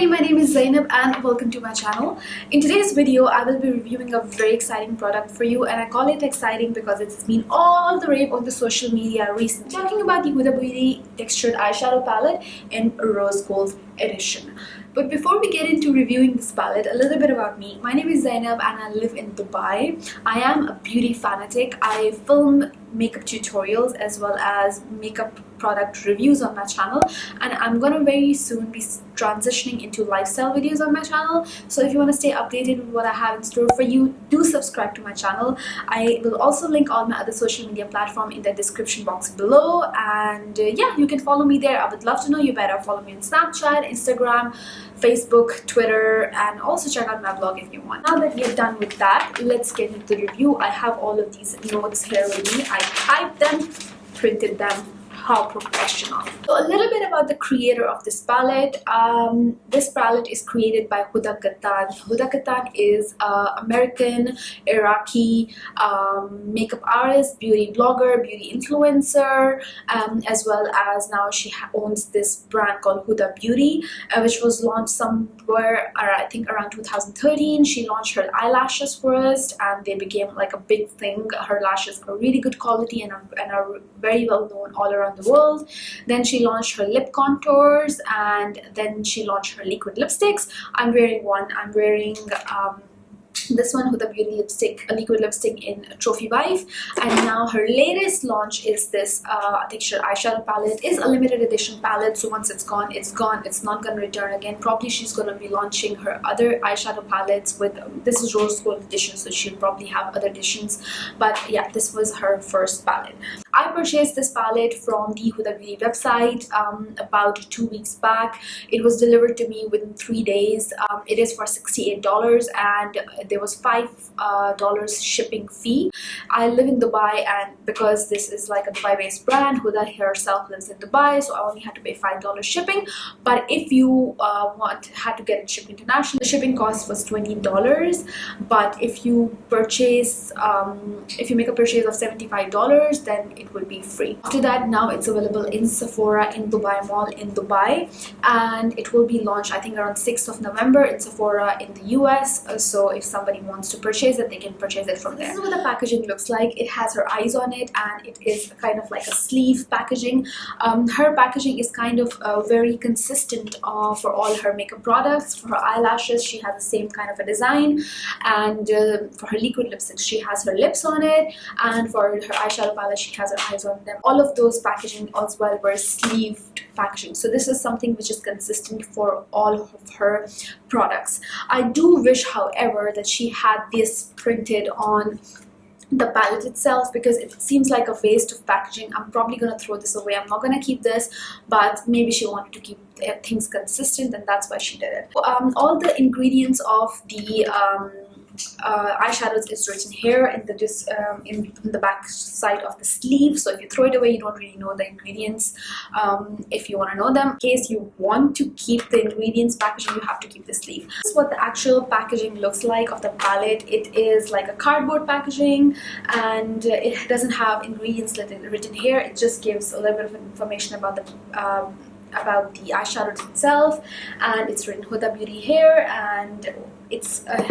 everybody, my name is Zainab and welcome to my channel. In today's video, I will be reviewing a very exciting product for you, and I call it exciting because it's been all the rave on the social media recently. I'm talking about the Huda Beauty textured eyeshadow palette in Rose Gold edition. But before we get into reviewing this palette, a little bit about me. My name is Zainab and I live in Dubai. I am a beauty fanatic. I film makeup tutorials as well as makeup product reviews on my channel, and I'm gonna very soon be transitioning into lifestyle videos on my channel. So if you want to stay updated with what I have in store for you, do subscribe to my channel. I will also link all my other social media platforms in the description box below, and yeah, you can follow me there. I would love to know you better. Follow me on Snapchat, Instagram, Facebook, Twitter, and also check out my blog if you want. Now that we're done with that, let's get into the review. I have all of these notes here with me. I typed them, printed them. How professional. So a little bit about the creator of this palette. This palette is created by Huda. Huda is an American Iraqi makeup artist, beauty blogger, beauty influencer, as well as now she owns this brand called Huda Beauty, which was launched somewhere I think around 2013. She launched her eyelashes first and they became like a big thing. Her lashes are really good quality and are very well known all around the world. Then she launched her lip contours, and then she launched her liquid lipsticks. I'm wearing one. I'm wearing this one, Huda Beauty lipstick, a liquid lipstick in Trophy Wife, and now her latest launch is this textured eyeshadow palette. It's a limited edition palette, so once it's gone, it's gone. It's not going to return again. Probably she's going to be launching her other eyeshadow palettes with this is Rose Gold edition, so she'll probably have other editions, but yeah, this was her first palette. I purchased this palette from the Huda Beauty website about 2 weeks back. It was delivered to me within 3 days. It is for $68 and there was $5 shipping fee. I live in Dubai, and because this is like a Dubai-based brand, Huda herself lives in Dubai, so I only had to pay $5 shipping. But if you had to get it shipped internationally, the shipping cost was $20. But if you purchase, if you make a purchase of $75, then it will be free. After that, now it's available in Sephora in Dubai Mall in Dubai, and it will be launched I think around 6th of November in Sephora in the US. So if somebody wants to purchase it, they can purchase it from there. This is what the packaging looks like. It has her eyes on it, and it is kind of like a sleeve packaging. Her packaging is kind of very consistent for all her makeup products. For her eyelashes, she has the same kind of a design, and for her liquid lipsticks, she has her lips on it, and for her eyeshadow palette, she has her eyes on them. All of those packaging as well were sleeved packaging, so this is something which is consistent for all of her products. I do wish, however, that she had this printed on the palette itself, because it seems like a waste of packaging. I'm probably gonna throw this away. I'm not gonna keep this, but maybe she wanted to keep things consistent, and that's why she did it. All the ingredients of the eyeshadows is written here in the back side of the sleeve, so if you throw it away, you don't really know the ingredients. If you want to know them, in case you want to keep the ingredients packaging, you have to keep the sleeve. This is what the actual packaging looks like of the palette. It is like a cardboard packaging, and it doesn't have ingredients written here. It just gives a little bit of information about the eyeshadow itself, and it's written Huda Beauty here, and it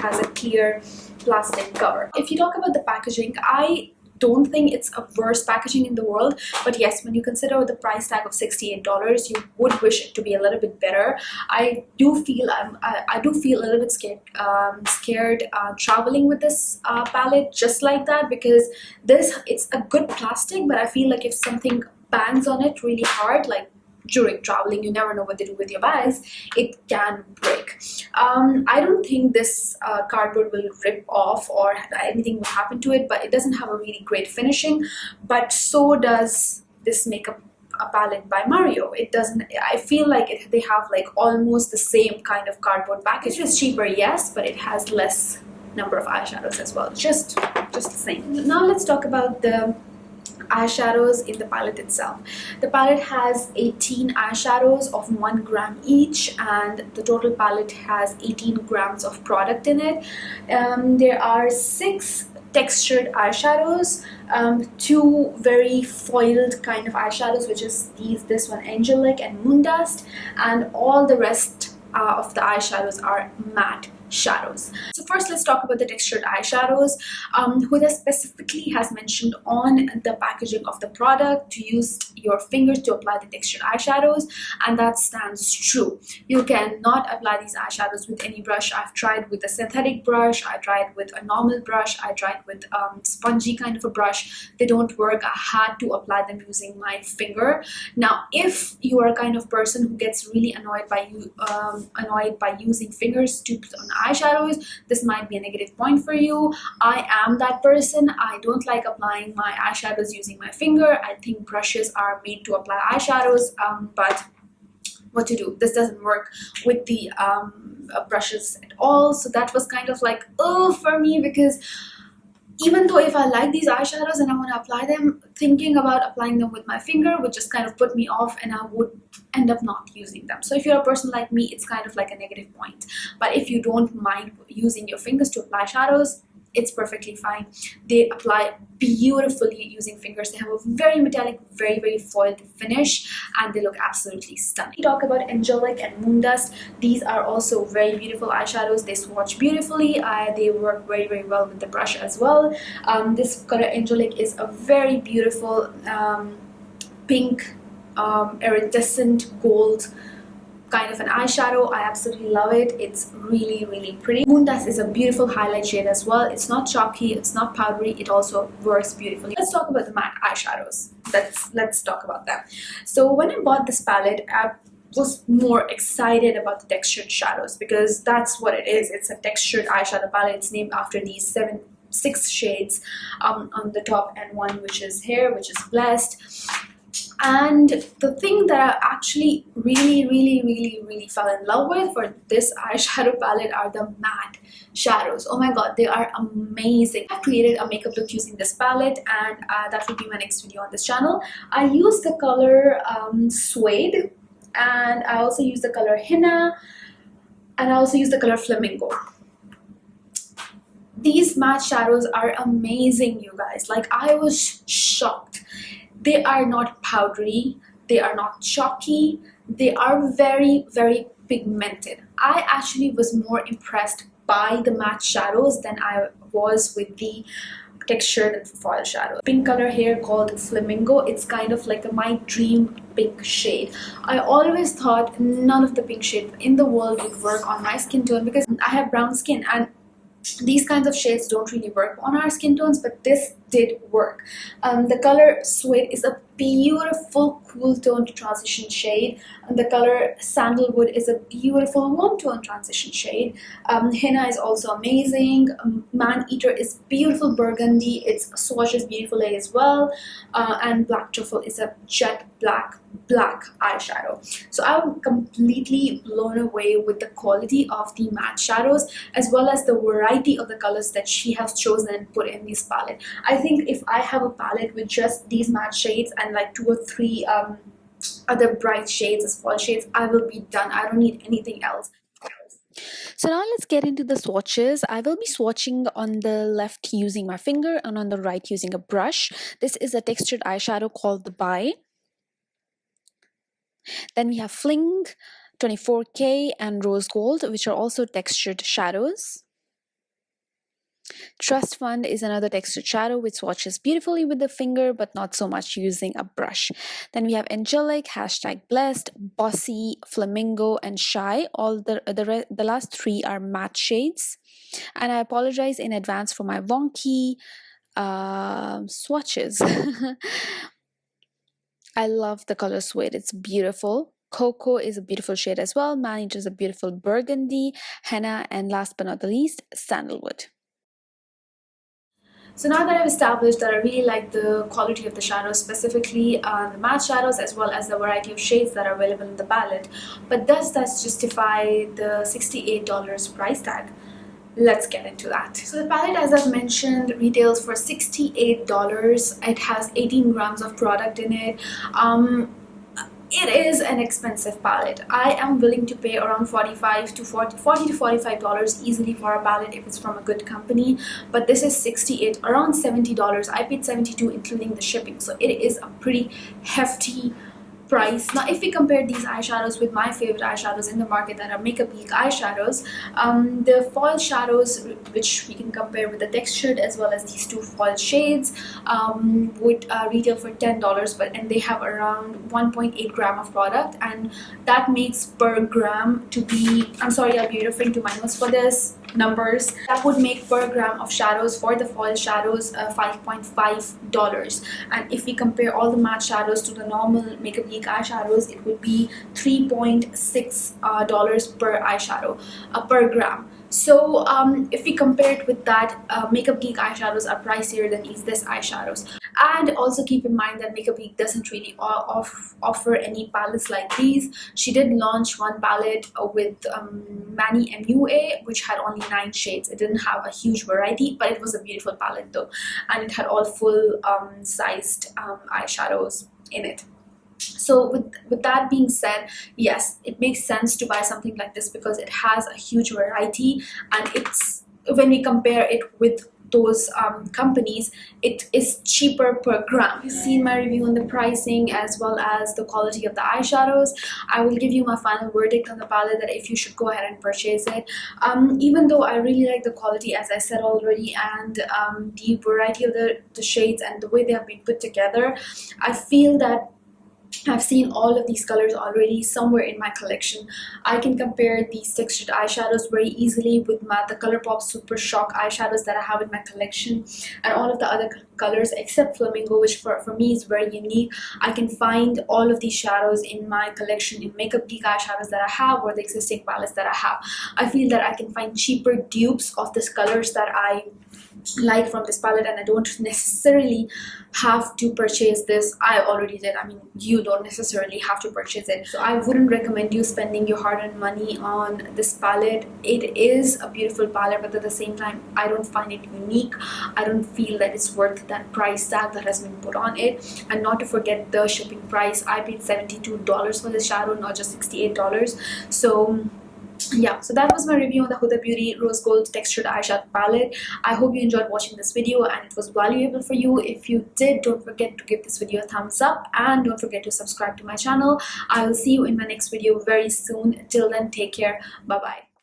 has a clear plastic cover. If you talk about the packaging, I don't think it's a worst packaging in the world, but yes, when you consider the price tag of $68, you would wish it to be a little bit better. I do feel a little bit scared traveling with this palette just like that, because it's a good plastic, but I feel like if something bangs on it really hard, like during traveling, you never know what they do with your bags, it can break. I don't think this cardboard will rip off or anything will happen to it, but it doesn't have a really great finishing, but so does this makeup palette by Mario. It doesn't, I feel like they have like almost the same kind of cardboard package. It's cheaper, yes, but it has less number of eyeshadows as well, just the same. Now let's talk about the eyeshadows in the palette itself. The palette has 18 eyeshadows of 1 gram each, and the total palette has 18 grams of product in it. There are 6 textured eyeshadows, 2 very foiled kind of eyeshadows, which is this one Angelic and Moondust, and all the rest of the eyeshadows are matte shadows. So first, let's talk about the textured eyeshadows. Huda specifically has mentioned on the packaging of the product to use your fingers to apply the textured eyeshadows, and that stands true. You cannot apply these eyeshadows with any brush. I've tried with a synthetic brush, I tried with a normal brush, I tried with spongy kind of a brush. They don't work. I had to apply them using my finger. Now, if you are a kind of person who gets really annoyed by using fingers to put on eyeshadows, this might be a negative point for you. I am that person. I don't like applying my eyeshadows using my finger. I think brushes are made to apply eyeshadows, but what to do, this doesn't work with the brushes at all. So that was kind of like, oh, for me, because even though if I like these eyeshadows and I want to apply them, thinking about applying them with my finger would just kind of put me off, and I would end up not using them. So if you're a person like me, it's kind of like a negative point. But if you don't mind using your fingers to apply shadows, it's perfectly fine. They apply beautifully using fingers. They have a very metallic, very foiled finish, and they look absolutely stunning. We talk about Angelic and Moon Dust. These are also very beautiful eyeshadows. They swatch beautifully. They work very well with the brush as well. This color Angelic is a very beautiful pink iridescent gold kind of an eyeshadow. I absolutely love it. It's really pretty. Moon Dust is a beautiful highlight shade as well. It's not chalky, it's not powdery, it also works beautifully. Let's talk about the matte eyeshadows. Let's talk about them. So when I bought this palette, I was more excited about the textured shadows, because that's what it is. It's a textured eyeshadow palette. It's named after these six shades on the top, and one which is here, which is Blessed. And the thing that I actually really fell in love with for this eyeshadow palette are the matte shadows. Oh my god, they are amazing. I've created a makeup look using this palette, and that will be my next video on this channel. I use the color Suede, and I also use the color Henna, and I also use the color Flamingo. These matte shadows are amazing, you guys. Like, I was shocked. They are not powdery, they are not chalky, they are very pigmented. I actually was more impressed by the matte shadows than I was with the textured and foil shadow. Pink color here called Flamingo. It's kind of like my dream pink shade. I always thought none of the pink shades in the world would work on my skin tone, because I have brown skin, and these kinds of shades don't really work on our skin tones, but this did work. The color Suede is a beautiful cool tone transition shade, and the color Sandalwood is a beautiful warm tone transition shade. Henna is also amazing. Man Eater is beautiful burgundy. It swatches beautifully as well. And Black Truffle is a jet black eyeshadow. So I'm completely blown away with the quality of the matte shadows, as well as the variety of the colors that she has chosen and put in this palette. I think if I have a palette with just these matte shades and like 2 or 3 other bright shades as fall shades, I will be done. I don't need anything else. So now let's get into the swatches. I will be swatching on the left using my finger and on the right using a brush. This is a textured eyeshadow called the Buy. Then we have Fling, 24K and Rose Gold, which are also textured shadows. Trust Fund is another textured shadow which swatches beautifully with the finger but not so much using a brush. Then we have Angelic, #Blessed, Bossy, Flamingo and Shy. All the last 3 are matte shades. And I apologize in advance for my wonky swatches. I love the color Suede. It's beautiful. Cocoa is a beautiful shade as well. Man Eater is a beautiful burgundy. Henna, and last but not the least, Sandalwood. So now that I've established that I really like the quality of the shadows, specifically the matte shadows, as well as the variety of shades that are available in the palette, but does that justify the $68 price tag? Let's get into that. So the palette, as I've mentioned, retails for $68. It has 18 grams of product in it. It is an expensive palette. I am willing to pay around $40 to $45 easily for a palette if it's from a good company, but this is $68, around $70. I paid $72 including the shipping, so it is a pretty hefty price. Now if we compare these eyeshadows with my favorite eyeshadows in the market that are Makeup Geek eyeshadows, the foil shadows, which we can compare with the textured as well as these two foil shades, would retail for $10, and they have around 1.8 gram of product, and that makes per gram to be, I'm sorry, I'll be referring to my notes for this numbers, that would make per gram of shadows for the foil shadows $5.5. And if we compare all the matte shadows to the normal Makeup Geek eyeshadows, it would be $3.6 per eyeshadow per gram. So if we compare it with that, Makeup Geek eyeshadows are pricier than this eyeshadows. And also keep in mind that Makeup Geek doesn't really offer any palettes like these. She did launch one palette with Manny MUA, which had only 9 shades. It didn't have a huge variety, but it was a beautiful palette though, and it had all full sized eyeshadows in it. So with that being said, yes, it makes sense to buy something like this because it has a huge variety, and it's, when we compare it with those companies, it is cheaper per gram. You've seen my review on the pricing as well as the quality of the eyeshadows. I will give you my final verdict on the palette, that if you should go ahead and purchase it. Even though I really like the quality, as I said already, and the variety of the shades and the way they have been put together, I feel that I've seen all of these colors already somewhere in my collection. I can compare these textured eyeshadows very easily with the ColourPop Super Shock eyeshadows that I have in my collection, and all of the other colors except Flamingo, which for me is very unique. I can find all of these shadows in my collection in Makeup Geek eyeshadows that I have, or the existing palettes that I have. I feel that I can find cheaper dupes of these colors that I like from this palette, and I don't necessarily have to purchase this. I already did. I mean, you don't necessarily have to purchase it, so I wouldn't recommend you spending your hard-earned money on this palette. It is a beautiful palette, but at the same time, I don't find it unique. I don't feel that it's worth that price tag that has been put on it. And not to forget the shipping price. I paid $72 for this shadow, not just $68. So yeah, so that was my review on the Huda Beauty Rose Gold Textured Eyeshadow Palette. I hope you enjoyed watching this video and it was valuable for you. If you did, don't forget to give this video a thumbs up, and don't forget to subscribe to my channel. I will see you in my next video very soon. Till then, take care. Bye bye.